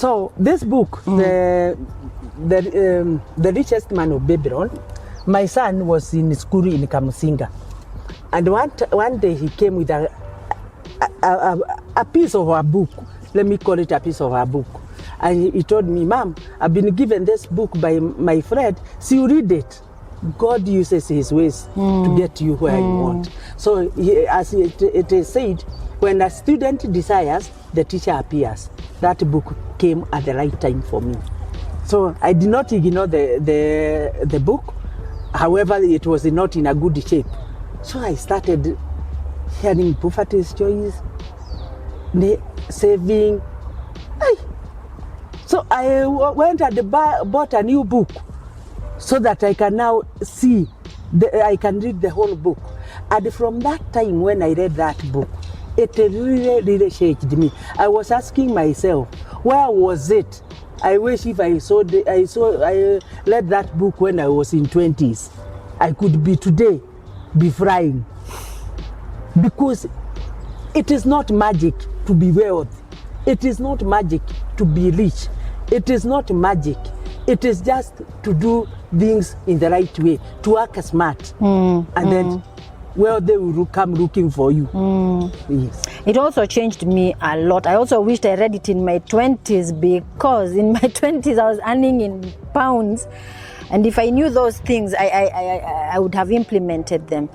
So this book, the Richest Man of Babylon, my son was in school in Kamusinga, and one day he came with a piece of a book. Let me call it a piece of a book. And he told me, Mom, I've been given this book by my friend. So you read it. God uses his ways to get you where you want. So as it is said, when a student desires, the teacher appears. That book came at the right time for me. So I did not ignore the book. However, it was not in a good shape. So I started hearing poverty stories, saving. So I went and bought a new book so that I can now see, I can read the whole book. And from that time when I read that book, it really changed me. I was asking myself, where was it? I wish if I read that book when I was in 20s, I could be today, be flying. Because it is not magic to be wealthy. It is not magic to be rich. It is not magic. It is just to do things in the right way, to work smart. And then, well, they will come looking for you. Yes. It also changed me a lot. I also wished I read it in my 20s, because in my 20s I was earning in pounds. And if I knew those things, I would have implemented them.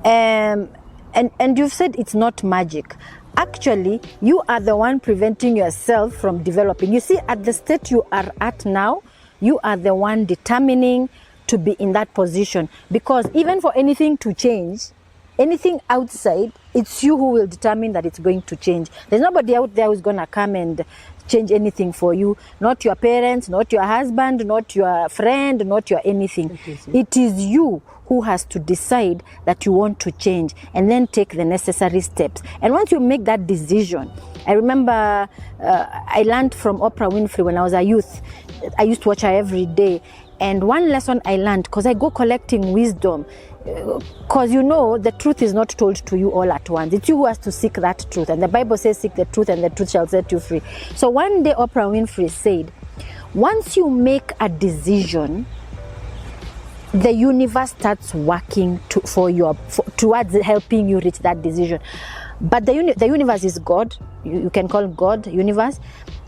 And you've said it's not magic. Actually, you are the one preventing yourself from developing. You see, at the state you are at now, you are the one determining to be in that position. Because even for anything to change, anything outside, it's you who will determine that it's going to change. There's nobody out there who's going to come and change anything for you. Not your parents, not your husband, not your friend, not your anything. It is you who has to decide that you want to change and then take the necessary steps. And once you make that decision, I remember I learned from Oprah Winfrey when I was a youth. I used to watch her every day. And one lesson I learned, because I go collecting wisdom, because you know the truth is not told to you all at once. It's you who has to seek that truth. And the Bible says, seek the truth and the truth shall set you free. So one day Oprah Winfrey said, once you make a decision, the universe starts working towards helping you reach that decision. But the universe is God. You can call God universe.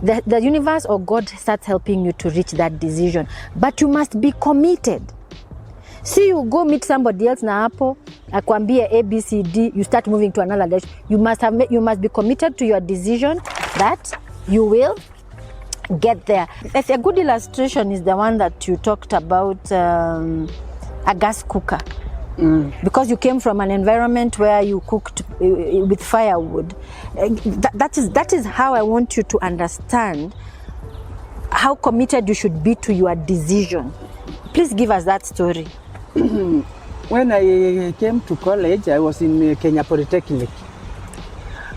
The universe or God starts helping you to reach that decision. But you must be committed. See, you go meet somebody else na hapo, akwambie A, B, C, D, you start moving to another direction. You must be committed to your decision that you will get there. A good illustration is the one that you talked about, a gas cooker. Because you came from an environment where you cooked with firewood. That is how I want you to understand how committed you should be to your decision. Please give us that story. When I came to college, I was in Kenya Polytechnic.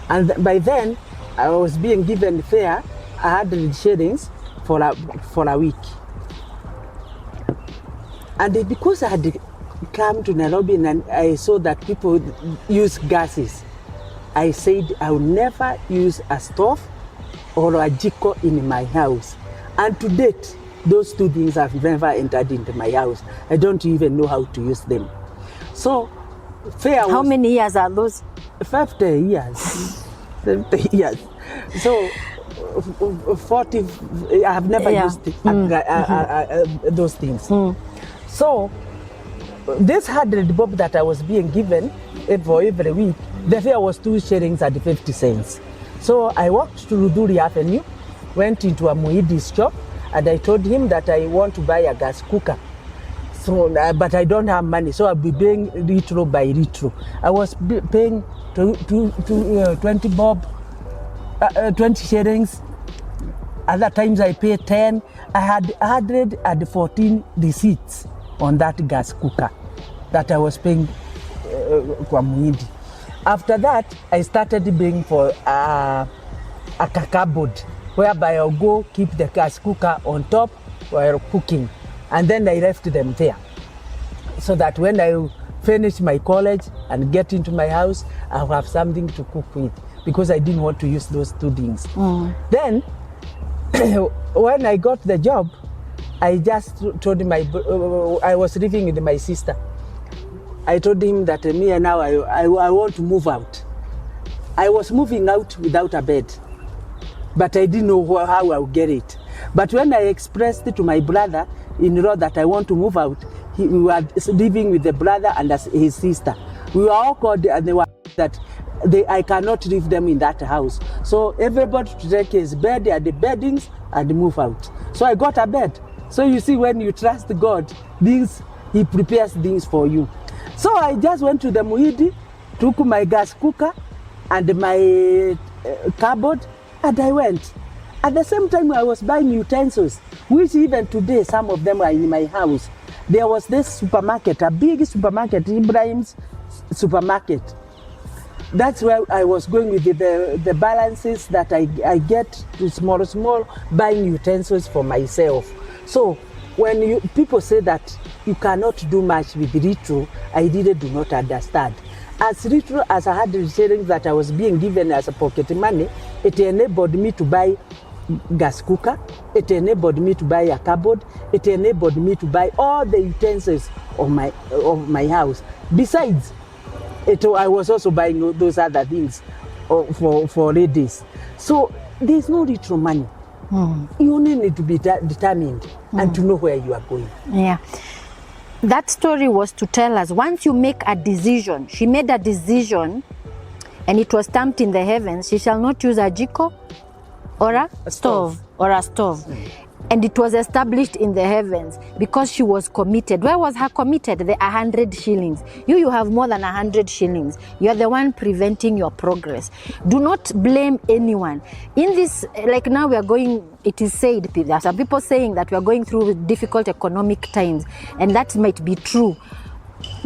And by then, I was being given fare 100 shillings for a week. And because I had come to Nairobi and I saw that people use gases, I said I will never use a stove or a jiko in my house. And to date, those two things have never entered into my house. I don't even know how to use them. So, how many years are those? 50 years. 50 years. So, 40, I have never used those things. So, this 100 bob that I was being given for every week, the fare was 2 shillings and 50 cents. So I walked to Ruduri Avenue, went into a Muidi's shop, and I told him that I want to buy a gas cooker. So, but I don't have money, so I'll be paying retro by retro. I was paying 20 bob, 20 shillings. Other times I paid 10. I had 114 receipts on that gas cooker that I was paying kwa Muidi. After that, I started paying for a cupboard whereby I'll go keep the gas cooker on top while cooking, and then I left them there so that when I finish my college and get into my house, I'll have something to cook with, because I didn't want to use those two things. Then when I got the job, I just told him I was living with my sister. I told him that me and now I want to move out. I was moving out without a bed, but I didn't know how I would get it. But when I expressed it to my brother-in-law that I want to move out, we were living with the brother and his sister. We were all called and they were that I cannot leave them in that house. So everybody to take his bed and the beddings and move out. So I got a bed. So you see, when you trust God, he prepares things for you. So I just went to the Muhidi, took my gas cooker and my cupboard, and I went. At the same time, I was buying utensils, which even today, some of them are in my house. There was this supermarket, a big supermarket, Ibrahim's supermarket. That's where I was going with the balances that I get to small, buying utensils for myself. So when people say that you cannot do much with little, I really do not understand. As little as I had the shillings that I was being given as a pocket money, it enabled me to buy gas cooker, it enabled me to buy a cupboard, it enabled me to buy all the utensils of my house. Besides, I was also buying those other things for ladies. So there's no little money. You only need to be determined and to know where you are going. Yeah. That story was to tell us, once you make a decision, she made a decision and it was stamped in the heavens, she shall not use a jiko or a stove. And it was established in the heavens because she was committed. Where was her committed? The 100 shillings. You have more than 100 shillings. You are the one preventing your progress. Do not blame anyone. In this, like now we are going, it is said, there are some people saying that we are going through difficult economic times, and that might be true.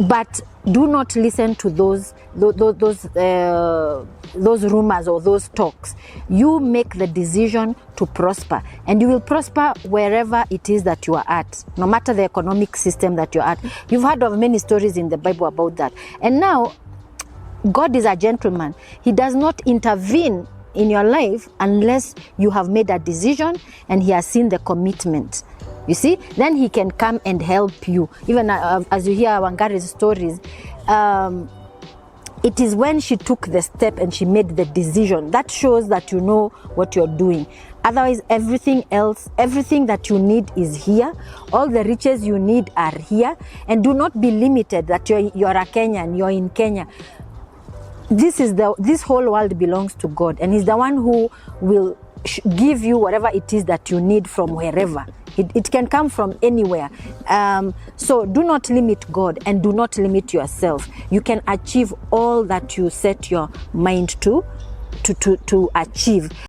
But do not listen to those rumors or those talks. You make the decision to prosper, and you will prosper wherever it is that you are at, no matter the economic system that you're at. You've heard of many stories in the Bible about that. And now, God is a gentleman. He does not intervene in your life unless you have made a decision and he has seen the commitment. You see, then he can come and help you. Even as you hear Wangari's stories, it is when she took the step and she made the decision that shows that you know what you're doing. Otherwise, everything else, everything that you need is here. All the riches you need are here. And do not be limited that you're a Kenyan, you're in Kenya. This whole world belongs to God, and he's the one who will give you whatever it is that you need from wherever. It can come from anywhere. So do not limit God and do not limit yourself. You can achieve all that you set your mind to achieve.